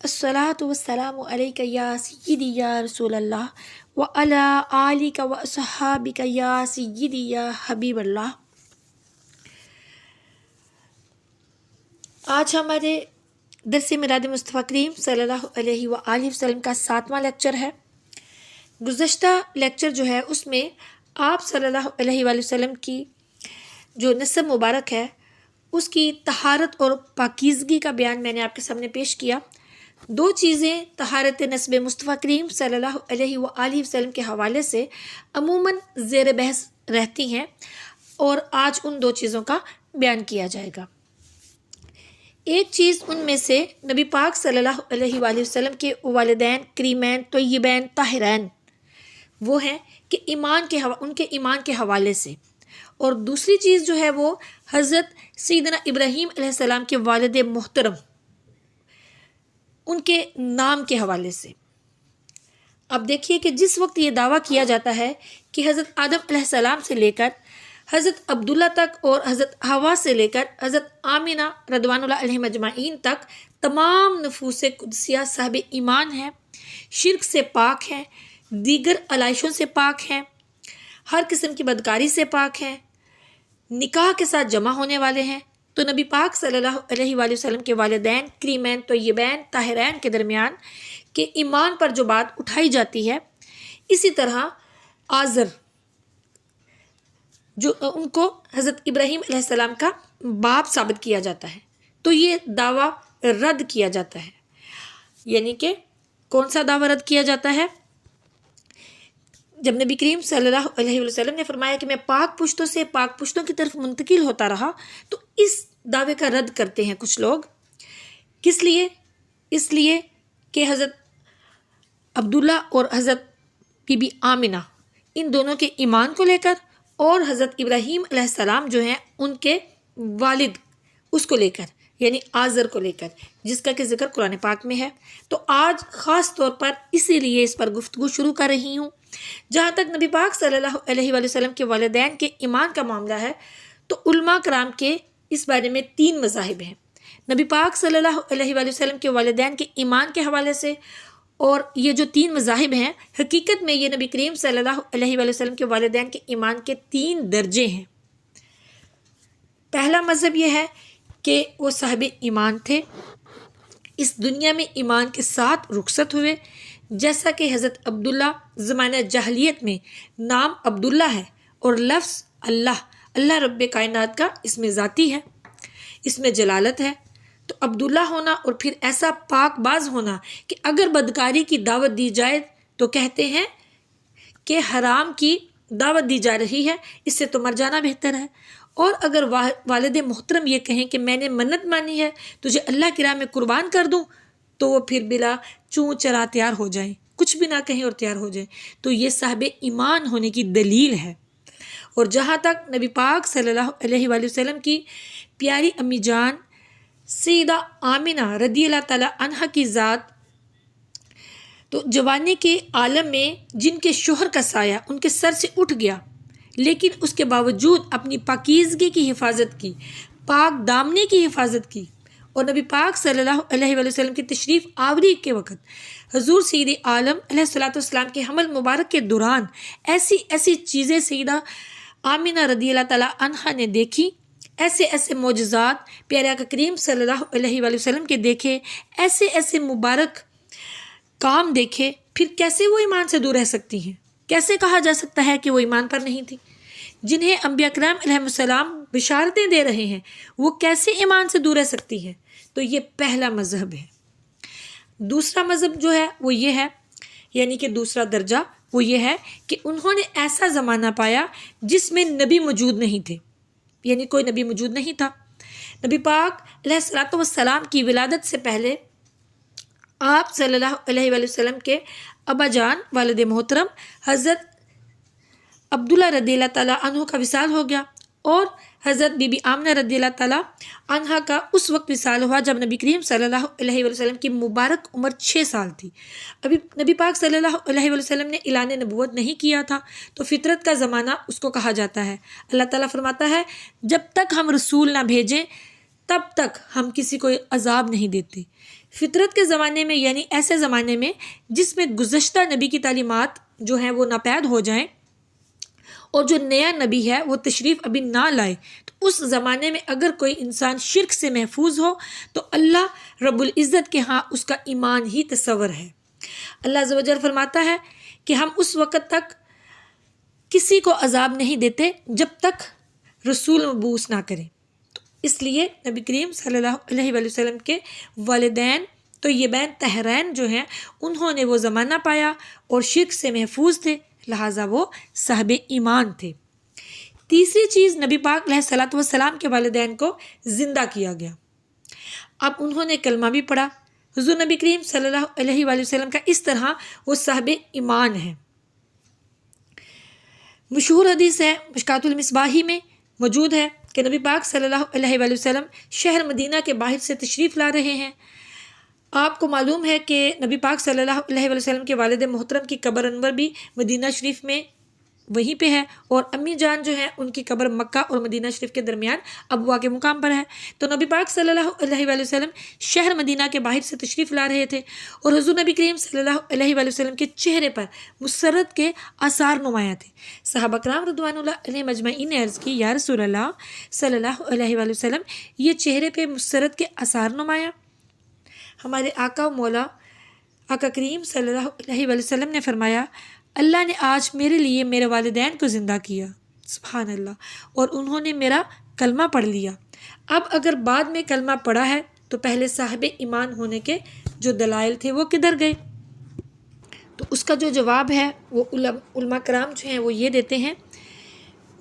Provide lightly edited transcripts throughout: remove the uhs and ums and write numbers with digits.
الصلاۃ والسلام علیک یا سیدی یا رسول اللہ وعلی آلک و اصحابک یا سیدی یا حبیب اللہ۔ آج ہمارے درس میلاد مصطفیٰ کریم صلی اللہ علیہ وآلہ وسلم کا 7واں لیکچر ہے۔ گزشتہ لیکچر جو ہے اس میں آپ صلی اللہ علیہ وآلہ وسلم کی جو نسب مبارک ہے اس کی طہارت اور پاکیزگی کا بیان میں نے آپ کے سامنے پیش کیا۔ دو چیزیں طہارت نسب مصطفیٰ کریم صلی اللہ علیہ وآلہ وسلم کے حوالے سے عموماً زیر بحث رہتی ہیں اور آج ان دو چیزوں کا بیان کیا جائے گا۔ ایک چیز ان میں سے نبی پاک صلی اللہ علیہ وآلہ وسلم کے والدین کریمین طیبین طاہرین وہ ہیں کہ ان کے ایمان کے حوالے سے، اور دوسری چیز جو ہے وہ حضرت سیدنا ابراہیم علیہ السلام کے والد محترم ان کے نام کے حوالے سے۔ اب دیکھیے کہ جس وقت یہ دعویٰ کیا جاتا ہے کہ حضرت آدم علیہ السلام سے لے کر حضرت عبداللہ تک اور حضرت حوا سے لے کر حضرت آمینہ رضوان اللہ علیہم اجمعین تک تمام نفوس قدسیہ صاحب ایمان ہیں، شرک سے پاک ہیں، دیگر علائشوں سے پاک ہیں، ہر قسم کی بدکاری سے پاک ہیں، نکاح کے ساتھ جمع ہونے والے ہیں۔ تو نبی پاک صلی اللہ علیہ وآلہ وسلم کے والدین کریمین طیبین طاہرین کے درمیان کے ایمان پر جو بات اٹھائی جاتی ہے، اسی طرح آزر جو ان کو حضرت ابراہیم علیہ السلام کا باپ ثابت کیا جاتا ہے، تو یہ دعویٰ رد کیا جاتا ہے۔ یعنی کہ کون سا دعویٰ رد کیا جاتا ہے؟ جب نبی کریم صلی اللہ علیہ وسلم نے فرمایا کہ میں پاک پشتوں سے پاک پشتوں کی طرف منتقل ہوتا رہا، تو اس دعوے کا رد کرتے ہیں کچھ لوگ۔ کس لیے؟ اس لیے کہ حضرت عبداللہ اور حضرت بی بی آمینہ ان دونوں کے ایمان کو لے کر، اور حضرت ابراہیم علیہ السلام جو ہیں ان کے والد اس کو لے کر، یعنی آزر کو لے کر، جس کا کہ ذکر قرآن پاک میں ہے۔ تو آج خاص طور پر اسی لیے اس پر گفتگو شروع کر رہی ہوں۔ جہاں تک نبی پاک صلی اللہ علیہ وآلہ وسلم کے والدین کے ایمان کا معاملہ ہے تو علماء کرام کے اس بارے میں 3 مذاہب ہیں۔ نبی پاک صلی اللہ علیہ وآلہ وسلم کے والدین کے ایمان کے حوالے سے، اور یہ جو 3 مذاہب ہیں حقیقت میں یہ نبی کریم صلی اللہ علیہ وآلہ وسلم کے والدین کے ایمان کے 3 درجے ہیں۔ پہلا مذہب یہ ہے کہ وہ صاحب ایمان تھے، اس دنیا میں ایمان کے ساتھ رخصت ہوئے، جیسا کہ حضرت عبداللہ زمانہ جاہلیت میں نام عبداللہ ہے اور لفظ اللہ رب کائنات کا اس میں ذاتی ہے، اس میں جلالت ہے۔ تو عبداللہ ہونا اور پھر ایسا پاک باز ہونا کہ اگر بدکاری کی دعوت دی جائے تو کہتے ہیں کہ حرام کی دعوت دی جا رہی ہے، اس سے تو مر جانا بہتر ہے، اور اگر والد محترم یہ کہیں کہ میں نے منت مانی ہے تجھے اللہ کی راہ میں قربان کر دوں، تو وہ پھر بلا چوں چرا تیار ہو جائیں، کچھ بھی نہ کہیں اور تیار ہو جائیں۔ تو یہ صاحب ایمان ہونے کی دلیل ہے۔ اور جہاں تک نبی پاک صلی اللہ علیہ وآلہ وسلم کی پیاری امی جان سیدہ آمینہ رضی اللہ تعالیٰ عنہ کی ذات، تو جوانی کے عالم میں جن کے شوہر کا سایہ ان کے سر سے اٹھ گیا، لیکن اس کے باوجود اپنی پاکیزگی کی حفاظت کی، پاک دامنی کی حفاظت کی، اور نبی پاک صلی اللہ علیہ وآلہ وسلم کی تشریف آوری کے وقت حضور سید عالم علیہ الصلوۃ والسلام کے حمل مبارک کے دوران ایسی چیزیں سیدہ آمینہ رضی اللہ تعالیٰ عنہ نے دیکھی، ایسے معجزات پیارے آقا کریم صلی اللہ علیہ وآلہ وسلم کے دیکھے، ایسے مبارک کام دیکھے، پھر کیسے وہ ایمان سے دور رہ سکتی ہیں؟ کیسے کہا جا سکتا ہے کہ وہ ایمان پر نہیں تھی؟ جنہیں انبیاء کرام علیہ السلام بشارتیں دے رہے ہیں، وہ کیسے ایمان سے دور رہ سکتی ہیں؟ تو یہ پہلا مذہب ہے۔ دوسرا مذہب جو ہے وہ یہ ہے، یعنی کہ دوسرا درجہ وہ یہ ہے کہ انہوں نے ایسا زمانہ پایا جس میں نبی موجود نہیں تھے، یعنی کوئی نبی موجود نہیں تھا۔ نبی پاک علیہ الصلوۃ والسلام کی ولادت سے پہلے آپ صلی اللہ علیہ وآلہ وسلم کے ابا جان والد محترم حضرت عبداللہ رضی اللہ تعالیٰ عنہ کا وصال ہو گیا، اور حضرت بی بی آمنہ رضی اللہ تعالیٰ عنہ کا اس وقت وصال ہوا جب نبی کریم صلی اللہ علیہ وآلہ وسلم کی مبارک عمر 6 سال تھی۔ ابھی نبی پاک صلی اللہ علیہ وآلہ وسلم نے اعلان نبوت نہیں کیا تھا، تو فطرت کا زمانہ اس کو کہا جاتا ہے۔ اللہ تعالیٰ فرماتا ہے جب تک ہم رسول نہ بھیجیں تب تک ہم کسی کو عذاب نہیں دیتے، فطرت کے زمانے میں، یعنی ایسے زمانے میں جس میں گزشتہ نبی کی تعلیمات جو ہیں وہ ناپید ہو جائیں اور جو نیا نبی ہے وہ تشریف ابھی نہ لائے، تو اس زمانے میں اگر کوئی انسان شرک سے محفوظ ہو تو اللہ رب العزت کے ہاں اس کا ایمان ہی تصور ہے۔ اللہ عز و جل فرماتا ہے کہ ہم اس وقت تک کسی کو عذاب نہیں دیتے جب تک رسول مبعوث نہ کریں۔ تو اس لیے نبی کریم صلی اللہ علیہ وآلہ وسلم کے والدین طیبین طاہرین جو ہیں انہوں نے وہ زمانہ پایا اور شرک سے محفوظ تھے، لہٰذا وہ صاحب ایمان تھے۔ تیسری چیز، نبی پاک علیہ الصلوۃ والسلام کے والدین کو زندہ کیا گیا۔ اب انہوں نے کلمہ بھی پڑھا۔ حضور نبی کریم صلی اللہ علیہ وآلہ وسلم کا اس طرح وہ صاحب ایمان ہے۔ مشہور حدیث ہے، مشکات المصباحی میں موجود ہے کہ نبی پاک صلی اللہ علیہ وآلہ وسلم شہر مدینہ کے باہر سے تشریف لا رہے ہیں۔ آپ کو معلوم ہے کہ نبی پاک صلی اللہ علیہ وآلہ وسلم کے والد محترم کی قبر انور بھی مدینہ شریف میں وہیں پہ ہے، اور امی جان جو ہیں ان کی قبر مکہ اور مدینہ شریف کے درمیان ابوا کے مقام پر ہے۔ تو نبی پاک صلی اللہ علیہ وآلہ وسلم شہر مدینہ کے باہر سے تشریف لا رہے تھے، اور حضور نبی کریم صلی اللہ علیہ وآلہ وسلم کے چہرے پر مسرت کے آثار نمایاں تھے۔ صحابہ کرام رضوان اللہ علیہ مجمعین نے عرض کی، یا رسول اللہ صلی اللہ علیہ وآلہ وسلم، یہ چہرے پہ مسرت کے آثار نمایاں؟ ہمارے آقا و مولا آقا کریم صلی اللہ علیہ وآلہ وسلم نے فرمایا، اللہ نے آج میرے لیے میرے والدین کو زندہ کیا، سبحان اللہ، اور انہوں نے میرا کلمہ پڑھ لیا۔ اب اگر بعد میں کلمہ پڑھا ہے تو پہلے صاحب ایمان ہونے کے جو دلائل تھے وہ کدھر گئے؟ تو اس کا جو جواب ہے وہ علماء کرام جو ہیں وہ یہ دیتے ہیں۔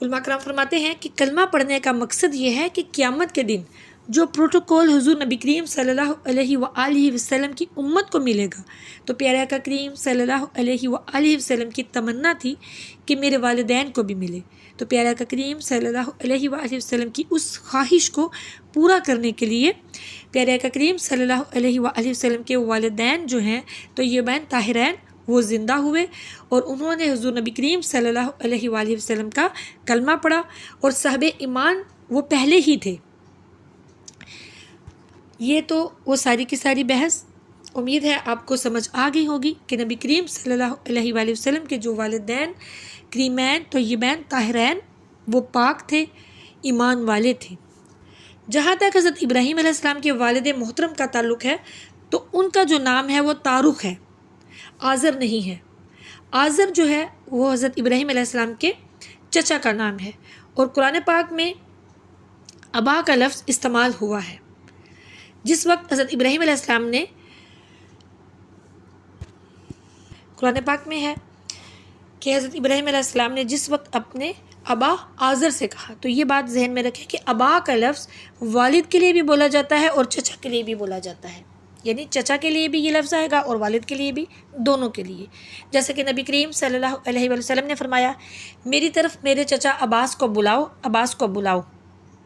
علماء کرام فرماتے ہیں کہ کلمہ پڑھنے کا مقصد یہ ہے کہ قیامت کے دن جو پروٹوکول حضور نبی کریم صلی اللہ علیہ وآلہ وسلم کی امت کو ملے گا، تو پیارے آقا کریم صلی اللہ علیہ وآلہ وسلم کی تمنا تھی کہ میرے والدین کو بھی ملے، تو پیارے آقا کریم صلی اللہ علیہ وآلہ وسلم کی اس خواہش کو پورا کرنے کے لیے پیارے آقا کریم صلی اللہ علیہ وآلہ وسلم کے والدین جو ہیں طیبین طاہرین وہ زندہ ہوئے، اور انہوں نے حضور نبی کریم صلی اللہ علیہ وآلہ وسلم کا کلمہ پڑھا، اور صاحب ایمان وہ پہلے ہی تھے۔ یہ تو وہ ساری کی ساری بحث امید ہے آپ کو سمجھ آ گئی ہوگی کہ نبی کریم صلی اللہ علیہ وآلہ وسلم کے جو والدین کریمین طیبین طاہرین وہ پاک تھے، ایمان والے تھے۔ جہاں تک حضرت ابراہیم علیہ السلام کے والد محترم کا تعلق ہے تو ان کا جو نام ہے وہ تارخ ہے، آزر نہیں ہے۔ آزر جو ہے وہ حضرت ابراہیم علیہ السلام کے چچا کا نام ہے، اور قرآن پاک میں ابا کا لفظ استعمال ہوا ہے۔ جس وقت حضرت ابراہیم علیہ السلام نے، قرآن پاک میں ہے کہ حضرت ابراہیم علیہ السلام نے جس وقت اپنے ابا آزر سے کہا، تو یہ بات ذہن میں رکھیں کہ ابا کا لفظ والد کے لیے بھی بولا جاتا ہے اور چچا کے لیے بھی بولا جاتا ہے، یعنی چچا کے لیے بھی یہ لفظ آئے گا اور والد کے لیے بھی، دونوں کے لیے۔ جیسے کہ نبی کریم صلی اللہ علیہ وآلہ وسلم نے فرمایا، میری طرف میرے چچا عباس کو بلاؤ، عباس کو بلاؤ،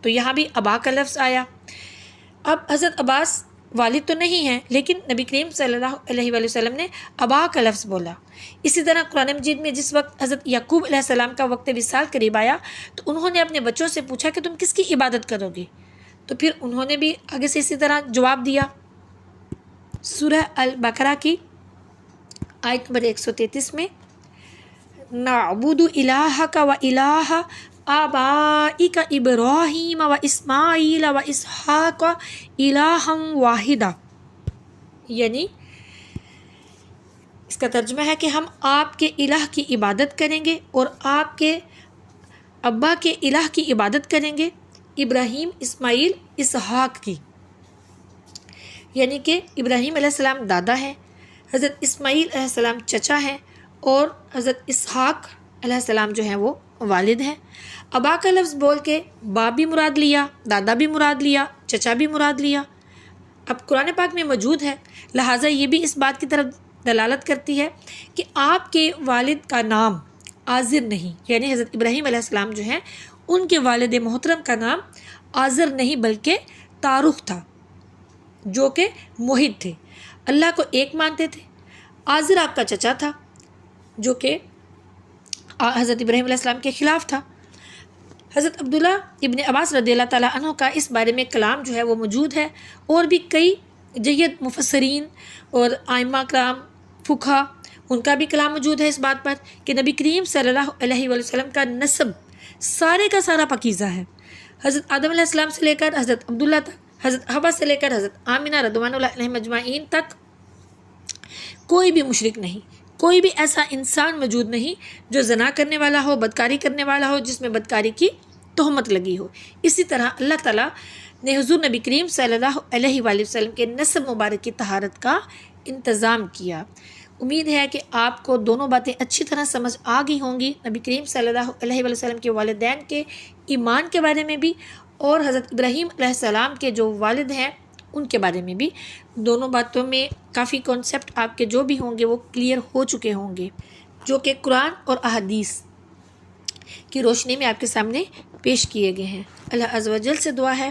تو یہاں بھی ابا کا لفظ آیا۔ اب حضرت عباس والد تو نہیں ہیں، لیکن نبی کریم صلی اللہ علیہ وآلہ وسلم نے ابا کا لفظ بولا۔ اسی طرح قرآن مجید میں جس وقت حضرت یعقوب علیہ السلام کا وقت وصال قریب آیا تو انہوں نے اپنے بچوں سے پوچھا کہ تم کس کی عبادت کرو گے، تو پھر انہوں نے بھی آگے سے اسی طرح جواب دیا۔ سورہ البقرہ کی آیت نمبر 133 میں، نعبد الہک و الہ آبائک ابراہیم و اسماعیل و اسحاق الہا واحدا، یعنی اس کا ترجمہ ہے کہ ہم آپ کے الہ کی عبادت کریں گے اور آپ کے ابا کے الہ کی عبادت کریں گے، ابراہیم، اسماعیل، اسحاق کی، یعنی کہ ابراہیم علیہ السلام دادا ہیں، حضرت اسماعیل علیہ السلام چچا ہیں، اور حضرت اسحاق علیہ السلام جو ہیں وہ والد ہیں۔ ابا کا لفظ بول کے باپ بھی مراد لیا، دادا بھی مراد لیا، چچا بھی مراد لیا۔ اب قرآن پاک میں موجود ہے، لہٰذا یہ بھی اس بات کی طرف دلالت کرتی ہے کہ آپ کے والد کا نام آزر نہیں، یعنی حضرت ابراہیم علیہ السلام جو ہیں ان کے والد محترم کا نام آزر نہیں بلکہ تارخ تھا، جو کہ موحد تھے، اللہ کو ایک مانتے تھے۔ آزر آپ کا چچا تھا جو کہ حضرت ابراہیم علیہ السلام کے خلاف تھا۔ حضرت عبداللہ ابن عباس رضی اللہ تعالیٰ عنہ کا اس بارے میں کلام جو ہے وہ موجود ہے، اور بھی کئی جید مفسرین اور آئمہ کرام فقہا ان کا بھی کلام موجود ہے اس بات پر کہ نبی کریم صلی اللہ علیہ وآلہ وسلم کا نسب سارے کا سارا پاکیزہ ہے۔ حضرت آدم علیہ السلام سے لے کر حضرت عبداللہ تک، حضرت حوا سے لے کر حضرت آمنہ رضوان اللہ علیہم اجمعین تک کوئی بھی مشرک نہیں، کوئی بھی ایسا انسان موجود نہیں جو زنا کرنے والا ہو، بدکاری کرنے والا ہو، جس میں بدکاری کی تہمت لگی ہو۔ اسی طرح اللہ تعالیٰ نے حضور نبی کریم صلی اللہ علیہ وآلہ وسلم کے نسب مبارک کی طہارت کا انتظام کیا۔ امید ہے کہ آپ کو دونوں باتیں اچھی طرح سمجھ آ گئی ہوں گی، نبی کریم صلی اللہ علیہ وآلہ وسلم کے والدین کے ایمان کے بارے میں بھی، اور حضرت ابراہیم علیہ السلام کے جو والد ہیں ان کے بارے میں بھی۔ دونوں باتوں میں کافی کانسیپٹ آپ کے جو بھی ہوں گے وہ کلیئر ہو چکے ہوں گے، جو کہ قرآن اور احادیث کی روشنی میں آپ کے سامنے پیش کیے گئے ہیں۔ اللہ عز و جل سے دعا ہے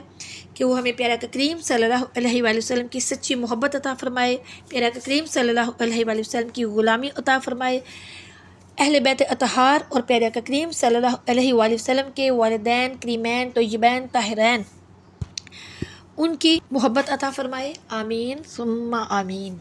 کہ وہ ہمیں پیارا کریم صلی اللہ علیہ وآلہ وسلم کی سچی محبت عطا فرمائے، پیارا کریم صلی اللہ علیہ وآلہ وسلم کی غلامی عطا فرمائے، اہل بیت اطہار اور پیارا کریم صلی اللہ علیہ وآلہ وسلم کے والدین کریمین طیبین طاہرین ان کی محبت عطا فرمائے، آمین ثم آمین۔